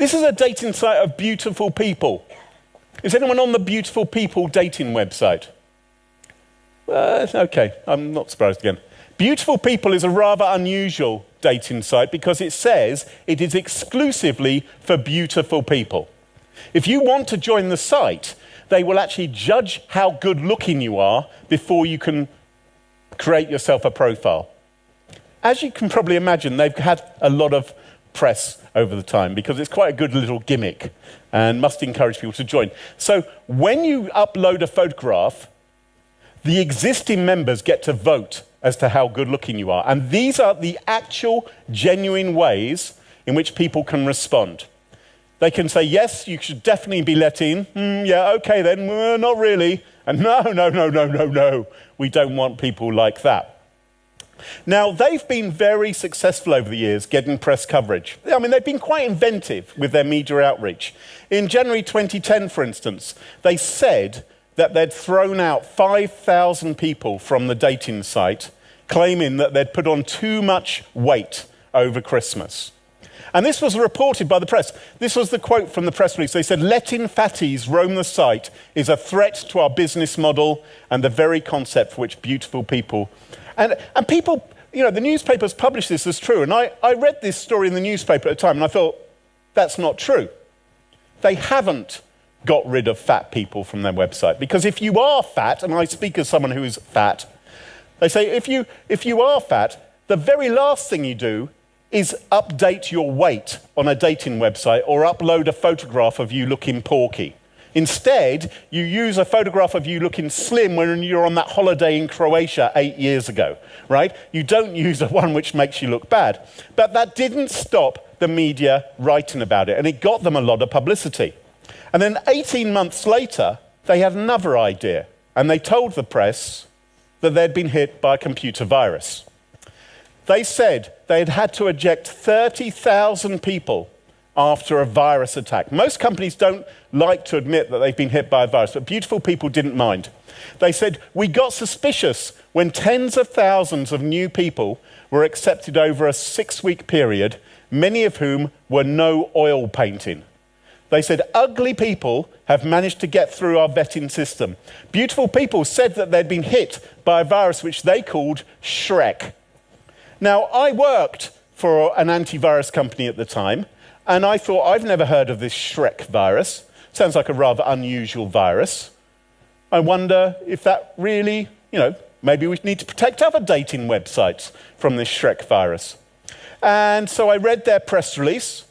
This is a dating site of beautiful people. Is anyone on the beautiful people dating website? Okay, I'm not surprised again. Beautiful People is a rather unusual dating site because it says it is exclusively for beautiful people. If you want to join the site, they will actually judge how good looking you are before you can create yourself a profile. As you can probably imagine, they've had a lot of press over the time because it's quite a good little gimmick and must encourage people to join. So when you upload a photograph, the existing members get to vote as to how good looking you are. And these are the actual, genuine ways in which people can respond. They can say, yes, you should definitely be let in. Yeah, okay then, not really. And no, we don't want people like that. Now, they've been very successful over the years getting press coverage. I mean, they've been quite inventive with their media outreach. In January 2010, for instance, they said that they'd thrown out 5,000 people from the dating site, claiming that they'd put on too much weight over Christmas. And this was reported by the press. This was the quote from the press release. They said, letting fatties roam the site is a threat to our business model and the very concept for which beautiful people... And people, you know, the newspapers published this as true. And I read this story in the newspaper at the time and I thought, that's not true. They haven't got rid of fat people from their website. Because if you are fat, and I speak as someone who is fat, they say if you are fat, the very last thing you do is update your weight on a dating website or upload a photograph of you looking porky. Instead, you use a photograph of you looking slim when you're on that holiday in Croatia 8 years ago, right? You don't use a one which makes you look bad. But that didn't stop the media writing about it, and it got them a lot of publicity. And then 18 months later, they had another idea, and they told the press that they'd been hit by a computer virus. They said they had had to eject 30,000 people after a virus attack. Most companies don't like to admit that they've been hit by a virus, but beautiful people didn't mind. They said, we got suspicious when tens of thousands of new people were accepted over a 6-week period, many of whom were no oil painting. They said, ugly people have managed to get through our vetting system. Beautiful people said that they'd been hit by a virus which they called Shrek. Now, I worked for an antivirus company at the time, and I thought, I've never heard of this Shrek virus. Sounds like a rather unusual virus. I wonder if that really, maybe we need to protect other dating websites from this Shrek virus. And so I read their press release,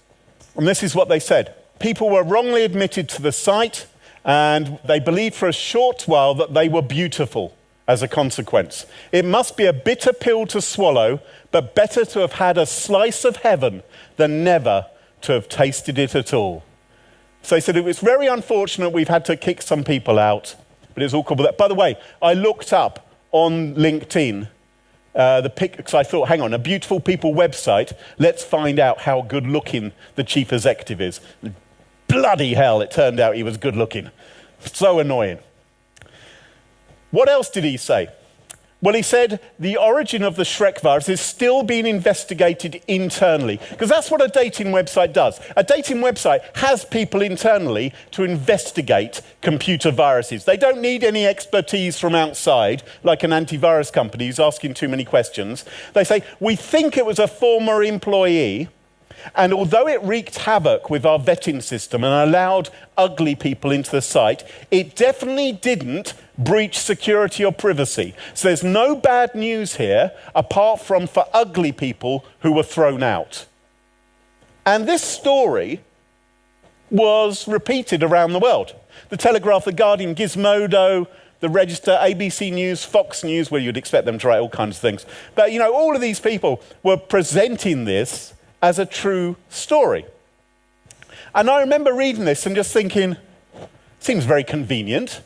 and this is what they said. People were wrongly admitted to the site, and they believed for a short while that they were beautiful as a consequence. It must be a bitter pill to swallow, but better to have had a slice of heaven than never to have tasted it at all. So they said it was very unfortunate we've had to kick some people out, but it's all cool with that. By the way, I looked up on LinkedIn the pic, because I thought, hang on, a beautiful people website, let's find out how good looking the chief executive is. Bloody hell, it turned out he was good looking. So annoying. What else did he say? Well, he said the origin of the Shrek virus is still being investigated internally, because that's what a dating website does. A dating website has people internally to investigate computer viruses. They don't need any expertise from outside, like an antivirus company who's asking too many questions. They say, we think it was a former employee, and although it wreaked havoc with our vetting system and allowed ugly people into the site, it definitely didn't breach security or privacy. So there's no bad news here, apart from for ugly people who were thrown out. And this story was repeated around the world. The Telegraph, The Guardian, Gizmodo, The Register, ABC News, Fox News, where you'd expect them to write all kinds of things. But, all of these people were presenting this as a true story. And I remember reading this and just thinking, seems very convenient.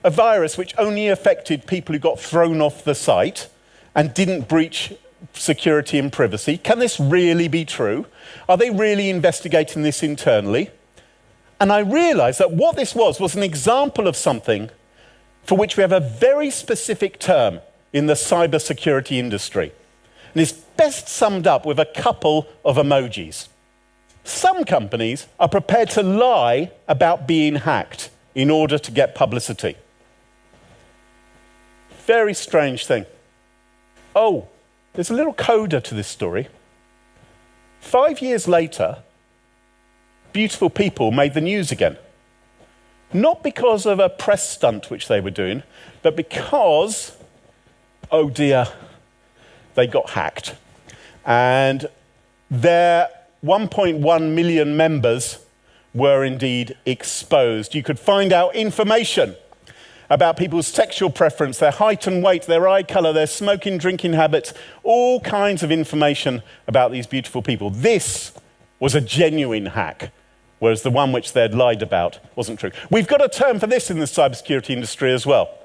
A virus which only affected people who got thrown off the site and didn't breach security and privacy. Can this really be true? Are they really investigating this internally? And I realized that what this was an example of something for which we have a very specific term in the cybersecurity industry. And it's best summed up with a couple of emojis. Some companies are prepared to lie about being hacked in order to get publicity. Very strange thing. Oh, there's a little coda to this story. 5 years later, beautiful people made the news again. Not because of a press stunt which they were doing, but because, oh dear, they got hacked. And their 1.1 million members were indeed exposed. You could find out information about people's sexual preference, their height and weight, their eye color, their smoking, drinking habits, all kinds of information about these beautiful people. This was a genuine hack, whereas the one which they'd lied about wasn't true. We've got a term for this in the cybersecurity industry as well.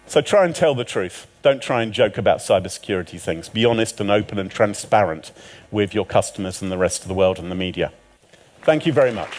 So try and tell the truth. Don't try and joke about cybersecurity things. Be honest and open and transparent with your customers and the rest of the world and the media. Thank you very much.